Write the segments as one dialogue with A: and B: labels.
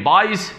A: 22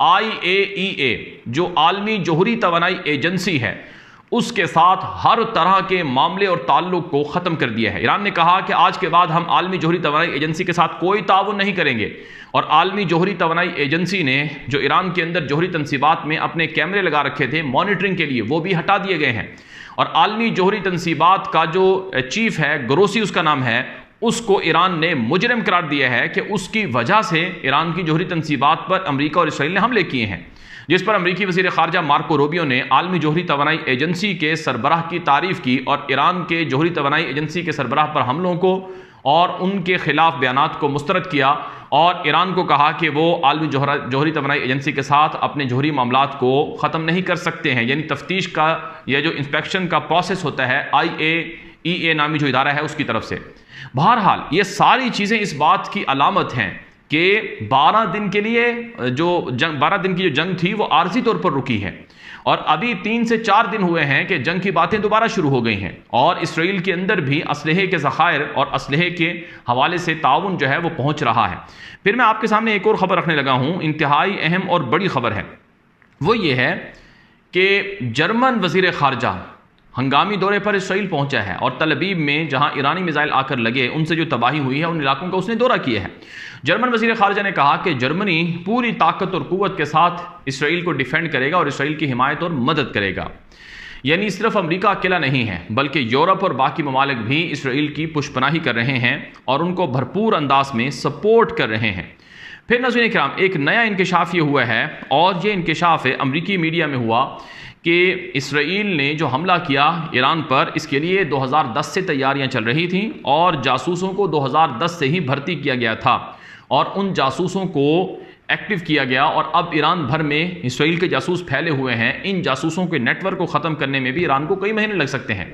A: IAEA جو عالمی جوہری توانائی ایجنسی ہے اس کے ساتھ ہر طرح کے معاملے اور تعلق کو ختم کر دیا ہے۔ ایران نے کہا کہ آج کے بعد ہم عالمی جوہری توانائی ایجنسی کے ساتھ کوئی تعاون نہیں کریں گے، اور عالمی جوہری توانائی ایجنسی نے جو ایران کے اندر جوہری تنصیبات میں اپنے کیمرے لگا رکھے تھے مانیٹرنگ کے لیے، وہ بھی ہٹا دیے گئے ہیں، اور عالمی جوہری تنصیبات کا جو چیف ہے، گروسی اس کا نام ہے، اس کو ایران نے مجرم قرار دیا ہے کہ اس کی وجہ سے ایران کی جوہری تنصیبات پر امریکہ اور اسرائیل نے حملے کیے ہیں، جس پر امریکی وزیر خارجہ مارکو روبیو نے عالمی جوہری توانائی ایجنسی کے سربراہ کی تعریف کی اور ایران کے جوہری توانائی ایجنسی کے سربراہ پر حملوں کو اور ان کے خلاف بیانات کو مسترد کیا، اور ایران کو کہا کہ وہ عالمی جوہری توانائی ایجنسی کے ساتھ اپنے جوہری معاملات کو ختم نہیں کر سکتے ہیں، یعنی تفتیش کا یا جو انسپیکشن کا پروسیس ہوتا ہے IAEA نامی جو ادارہ ہے اس کی طرف سے۔ بہرحال یہ ساری چیزیں اس بات کی علامت ہیں کہ 12 دن کے لیے جو 12 دن کی جو جنگ تھی وہ عارضی طور پر رکی ہے، اور ابھی 3 سے 4 دن ہوئے ہیں کہ جنگ کی باتیں دوبارہ شروع ہو گئی ہیں، اور اسرائیل کے اندر بھی اسلحے کے ذخائر اور اسلحے کے حوالے سے تعاون جو ہے وہ پہنچ رہا ہے۔ پھر میں آپ کے سامنے ایک اور خبر رکھنے لگا ہوں، انتہائی اہم اور بڑی خبر ہے، وہ یہ ہے کہ جرمن وزیر خارجہ ہنگامی دورے پر اسرائیل پہنچا ہے، اور تل ابیب میں جہاں ایرانی میزائل آ کر لگے ان سے جو تباہی ہوئی ہے ان علاقوں کا اس نے دورہ کیا ہے۔ جرمن وزیر خارجہ نے کہا کہ جرمنی پوری طاقت اور قوت کے ساتھ اسرائیل کو ڈیفینڈ کرے گا اور اسرائیل کی حمایت اور مدد کرے گا، یعنی صرف امریکہ اکیلا نہیں ہے بلکہ یورپ اور باقی ممالک بھی اسرائیل کی پشپناہی کر رہے ہیں اور ان کو بھرپور انداز میں سپورٹ کر رہے ہیں۔ پھر ناظرین کرام ایک نیا انکشاف یہ ہوا ہے، اور یہ انکشاف امریکی میڈیا میں ہوا کہ اسرائیل نے جو حملہ کیا ایران پر، اس کے لیے 2010 سے تیاریاں چل رہی تھیں، اور جاسوسوں کو 2010 سے ہی بھرتی کیا گیا تھا، اور ان جاسوسوں کو ایکٹیو کیا گیا، اور اب ایران بھر میں اسرائیل کے جاسوس پھیلے ہوئے ہیں۔ ان جاسوسوں کے نیٹ ورک کو ختم کرنے میں بھی ایران کو کئی مہینے لگ سکتے ہیں۔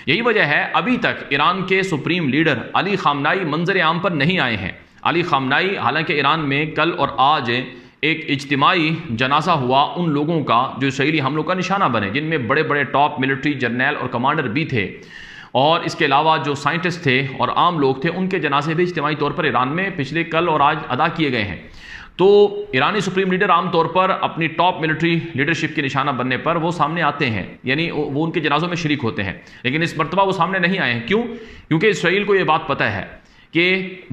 A: یہی وجہ ہے ابھی تک ایران کے سپریم لیڈر علی خامنائی منظر عام پر نہیں آئے ہیں۔ علی خامنائی حالانکہ ایران میں کل اور آج ایک اجتماعی جنازہ ہوا ان لوگوں کا جو اسرائیلی حملوں کا نشانہ بنے، جن میں بڑے بڑے ٹاپ ملٹری جرنیل اور کمانڈر بھی تھے، اور اس کے علاوہ جو سائنٹسٹ تھے اور عام لوگ تھے ان کے جنازے بھی اجتماعی طور پر ایران میں پچھلے کل اور آج ادا کیے گئے ہیں۔ تو ایرانی سپریم لیڈر عام طور پر اپنی ٹاپ ملٹری لیڈرشپ کے نشانہ بننے پر وہ سامنے آتے ہیں، یعنی وہ ان کے جنازوں میں شریک ہوتے ہیں، لیکن اس مرتبہ وہ سامنے نہیں آئے ہیں۔ کیوں؟ کیونکہ اسرائیل کو یہ بات پتہ ہے کہ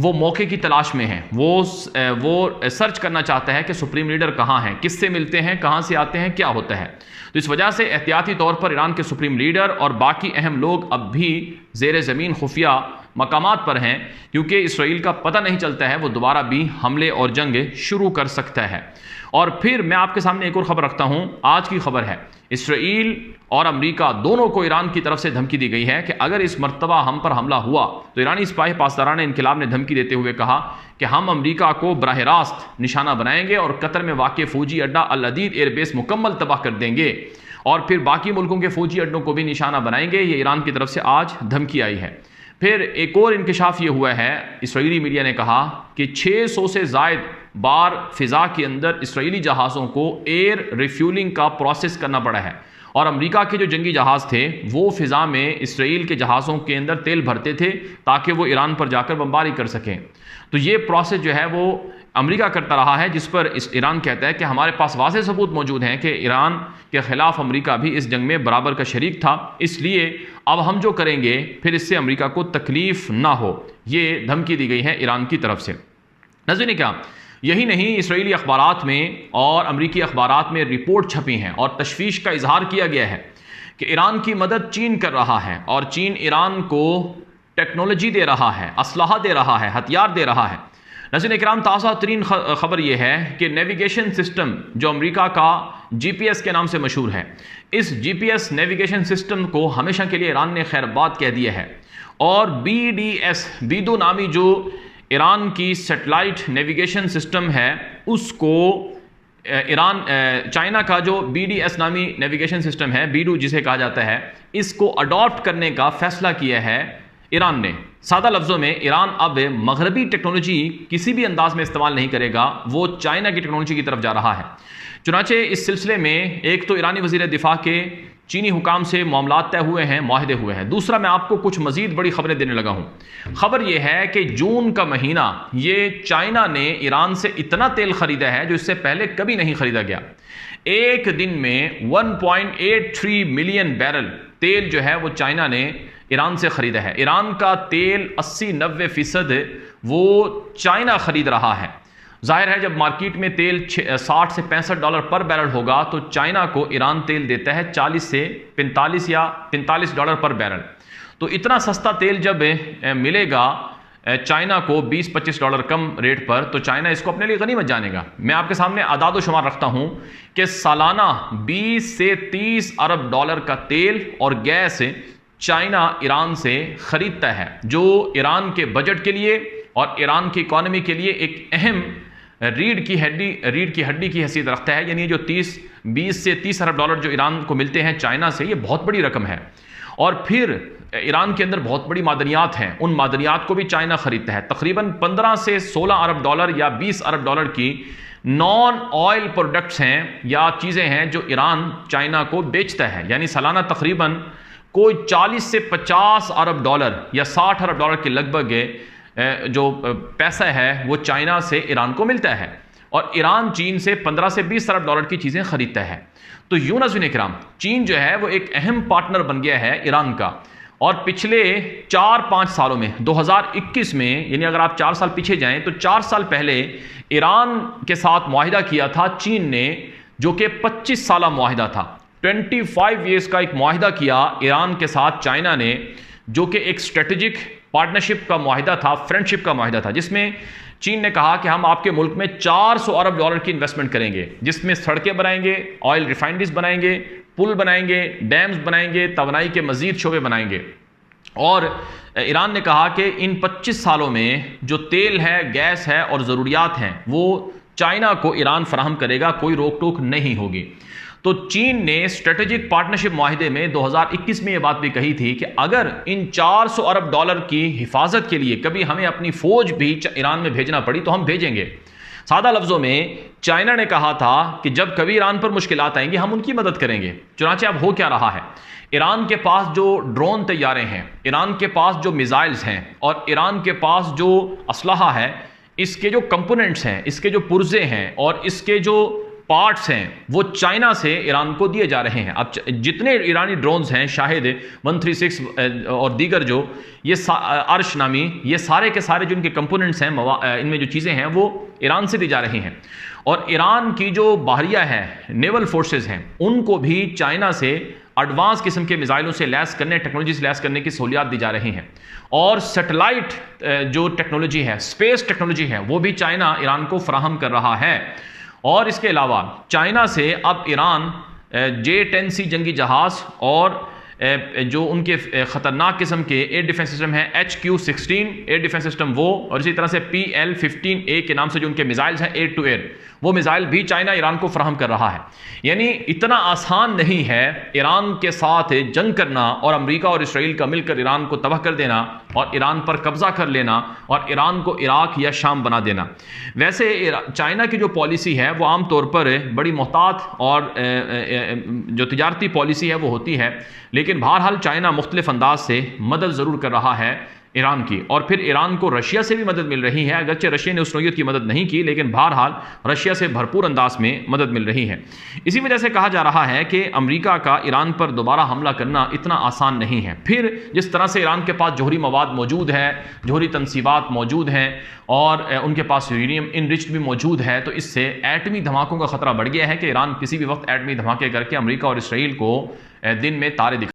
A: وہ موقع کی تلاش میں ہیں، وہ سرچ کرنا چاہتا ہے کہ سپریم لیڈر کہاں ہیں، کس سے ملتے ہیں، کہاں سے آتے ہیں، کیا ہوتا ہے۔ تو اس وجہ سے احتیاطی طور پر ایران کے سپریم لیڈر اور باقی اہم لوگ اب بھی زیر زمین خفیہ مقامات پر ہیں، کیونکہ اسرائیل کا پتہ نہیں چلتا ہے وہ دوبارہ بھی حملے اور جنگ شروع کر سکتا ہے۔ اور پھر میں آپ کے سامنے ایک اور خبر رکھتا ہوں، آج کی خبر ہے، اسرائیل اور امریکہ دونوں کو ایران کی طرف سے دھمکی دی گئی ہے کہ اگر اس مرتبہ ہم پر حملہ ہوا تو ایرانی سپاہی پاسداران انقلاب نے دھمکی دیتے ہوئے کہا کہ ہم امریکہ کو براہ راست نشانہ بنائیں گے اور قطر میں واقع فوجی اڈہ العدید ایئر بیس مکمل تباہ کر دیں گے، اور پھر باقی ملکوں کے فوجی اڈوں کو بھی نشانہ بنائیں گے۔ یہ ایران کی طرف سے آج دھمکی آئی ہے۔ پھر ایک اور انکشاف یہ ہوا ہے، اسرائیلی میڈیا نے کہا کہ 600 سے زائد بار فضا کے اندر اسرائیلی جہازوں کو ایئر ریفیولنگ کا پروسیس کرنا پڑا ہے، اور امریکہ کے جو جنگی جہاز تھے وہ فضا میں اسرائیل کے جہازوں کے اندر تیل بھرتے تھے تاکہ وہ ایران پر جا کر بمباری کر سکیں۔ تو یہ پروسیس جو ہے وہ امریکہ کرتا رہا ہے، جس پر ایران کہتا ہے کہ ہمارے پاس واضح ثبوت موجود ہیں کہ ایران کے خلاف امریکہ بھی اس جنگ میں برابر کا شریک تھا، اس لیے اب ہم جو کریں گے پھر اس سے امریکہ کو تکلیف نہ ہو۔ یہ دھمکی دی گئی ہے ایران کی طرف سے۔ ناظرین کیا یہی نہیں، اسرائیلی اخبارات میں اور امریکی اخبارات میں رپورٹ چھپی ہیں اور تشویش کا اظہار کیا گیا ہے کہ ایران کی مدد چین کر رہا ہے، اور چین ایران کو ٹیکنالوجی دے رہا ہے، اسلحہ دے رہا ہے، ہتھیار دے رہا ہے۔ ناظرین اکرام تازہ ترین خبر یہ ہے کہ نیویگیشن سسٹم جو امریکہ کا GPS کے نام سے مشہور ہے، اس GPS نیویگیشن سسٹم کو ہمیشہ کے لیے ایران نے خیر بات کہہ دیا ہے، اور BDS بیدو نامی جو ایران کی سیٹلائٹ نیویگیشن سسٹم ہے اس کو چائنا کا جو BDS نامی نیویگیشن سسٹم ہے، بیڈو جسے کہا جاتا ہے، اس کو اڈاپٹ کرنے کا فیصلہ کیا ہے ایران نے۔ سادہ لفظوں میں ایران اب مغربی ٹیکنالوجی کسی بھی انداز میں استعمال نہیں کرے گا، وہ چائنا کی ٹیکنالوجی کی طرف جا رہا ہے۔ چنانچہ اس سلسلے میں ایک تو ایرانی وزیر دفاع کے چینی حکام سے معاملات طے ہوئے ہیں، معاہدے ہوئے ہیں۔ دوسرا میں آپ کو کچھ مزید بڑی خبریں دینے لگا ہوں۔ خبر یہ ہے کہ جون کا مہینہ یہ چائنا نے ایران سے اتنا تیل خریدا ہے جو اس سے پہلے کبھی نہیں خریدا گیا۔ ایک دن میں 1.83 ملین بیرل تیل جو ہے وہ چائنا نے ایران سے خریدا ہے۔ ایران کا تیل 80-90% وہ چائنا خرید رہا ہے۔ ظاہر ہے جب مارکیٹ میں تیل 60 سے $65 پر بیرل ہوگا تو چائنا کو ایران تیل دیتا ہے 40 سے 45 یا $45 پر بیرل۔ تو اتنا سستا تیل جب ملے گا چائنا کو $20-25 کم ریٹ پر، تو چائنا اس کو اپنے لیے غنیمت جانے گا۔ میں آپ کے سامنے اعداد و شمار رکھتا ہوں کہ سالانہ 20 سے 30 ارب ڈالر کا تیل اور گیس چائنا ایران سے خریدتا ہے، جو ایران کے بجٹ کے لیے اور ایران کی اکانومی کے لیے ایک اہم ریڑھ کی ہڈی کی حیثیت رکھتا ہے۔ یعنی جو 20 سے 30 ارب ڈالر جو ایران کو ملتے ہیں چائنا سے، یہ بہت بڑی رقم ہے۔ اور پھر ایران کے اندر بہت بڑی معدنیات ہیں، ان معدنیات کو بھی چائنا خریدتا ہے۔ تقریباً 15 سے 16 ارب ڈالر یا 20 ارب ڈالر کی نان آئل پروڈکٹس ہیں یا چیزیں ہیں جو ایران چائنا کو بیچتا ہے۔ یعنی سالانہ تقریباً کوئی 40 سے 50 ارب ڈالر یا 60 ارب ڈالر کے لگ بھگ جو پیسہ ہے وہ چائنا سے ایران کو ملتا ہے، اور ایران چین سے 15 سے 20 ارب ڈالر کی چیزیں خریدتا ہے۔ تو یوں ناظرین اکرام، چین جو ہے وہ ایک اہم پارٹنر بن گیا ہے ایران کا، اور پچھلے 4-5 سالوں میں 2021 میں، یعنی اگر آپ 4 سال پیچھے جائیں تو 4 سال پہلے ایران کے ساتھ معاہدہ کیا تھا چین نے، جو کہ 25 سالہ معاہدہ تھا۔ 25 ایئرز کا ایک معاہدہ کیا ایران کے ساتھ چائنا نے، جو کہ ایک اسٹریٹجک پارٹنرشپ کا معاہدہ تھا، فرینڈشپ کا معاہدہ تھا، جس میں چین نے کہا کہ ہم آپ کے ملک میں 400 ارب ڈالر کی انویسٹمنٹ کریں گے، جس میں سڑکیں بنائیں گے، آئل ریفائنریز بنائیں گے، پل بنائیں گے، ڈیمز بنائیں گے، توانائی کے مزید شعبے بنائیں گے۔ اور ایران نے کہا کہ ان 25 سالوں میں جو تیل ہے، گیس ہے اور ضروریات ہیں وہ چائنا کو ایران فراہم کرے گا، کوئی روک ٹوک نہیں ہوگی۔ تو چین نے اسٹریٹجک پارٹنرشپ معاہدے میں 2021 میں یہ بات بھی کہی تھی کہ اگر ان 400 ارب ڈالر کی حفاظت کے لیے کبھی ہمیں اپنی فوج بھی ایران میں بھیجنا پڑی تو ہم بھیجیں گے۔ سادہ لفظوں میں چائنا نے کہا تھا کہ جب کبھی ایران پر مشکلات آئیں گی ہم ان کی مدد کریں گے۔ چنانچہ اب ہو کیا رہا ہے، ایران کے پاس جو ڈرون طیارے ہیں، ایران کے پاس جو میزائلز ہیں اور ایران کے پاس جو اسلحہ ہے، اس کے جو کمپوننٹس ہیں، اس کے جو پرزے ہیں اور اس کے جو پارٹس ہیں، وہ چائنا سے ایران کو دیے جا رہے ہیں۔ اب جتنے ایرانی ڈرونز ہیں، شاہد 136 اور دیگر جو یہ عرش نامی، یہ سارے کے سارے جو ان کے کمپوننٹس ہیں، ان میں جو چیزیں ہیں وہ ایران سے دی جا رہی ہیں۔ اور ایران کی جو بحریہ ہے، نیول فورسز ہیں، ان کو بھی چائنا سے ایڈوانس قسم کے میزائلوں سے لیس کرنے، ٹیکنالوجی سے لیس کرنے کی سہولیات دی جا رہی ہیں۔ اور سیٹلائٹ جو ٹیکنالوجی ہے، اسپیس ٹیکنالوجی ہے، وہ بھی چائنا ایران کو فراہم کر رہا ہے۔ اور اس کے علاوہ چائنا سے اب ایران J-10C جنگی جہاز اور جو ان کے خطرناک قسم کے ایئر ڈیفنس سسٹم ہیں HQ-16 ایئر ڈیفنس سسٹم، وہ اور اسی طرح سے PL-15A کے نام سے جو ان کے میزائلز ہیں ایئر ٹو ایئر، وہ میزائل بھی چائنا ایران کو فراہم کر رہا ہے۔ یعنی اتنا آسان نہیں ہے ایران کے ساتھ جنگ کرنا اور امریکہ اور اسرائیل کا مل کر ایران کو تباہ کر دینا اور ایران پر قبضہ کر لینا اور ایران کو عراق یا شام بنا دینا۔ ویسے چائنا کی جو پالیسی ہے وہ عام طور پر بڑی محتاط اور جو تجارتی پالیسی ہے وہ ہوتی ہے، لیکن بہرحال چائنا مختلف انداز سے مدد ضرور کر رہا ہے ایران کی، اور پھر ایران کو رشیا سے بھی مدد مل رہی ہے۔ اگرچہ رشیا نے اس نوعیت کی مدد نہیں کی، لیکن بہرحال رشیا سے بھرپور انداز میں مدد مل رہی ہے۔ اسی وجہ سے کہا جا رہا ہے کہ امریکہ کا ایران پر دوبارہ حملہ کرنا اتنا آسان نہیں ہے۔ پھر جس طرح سے ایران کے پاس جوہری مواد موجود ہے، جوہری تنصیبات موجود ہیں اور ان کے پاس یورینیم انرچڈ بھی موجود ہے، تو اس سے ایٹمی دھماکوں کا خطرہ بڑھ گیا ہے کہ ایران کسی بھی وقت ایٹمی دھماکے کر کے امریکہ اور اسرائیل کو دن میں تارے دکھا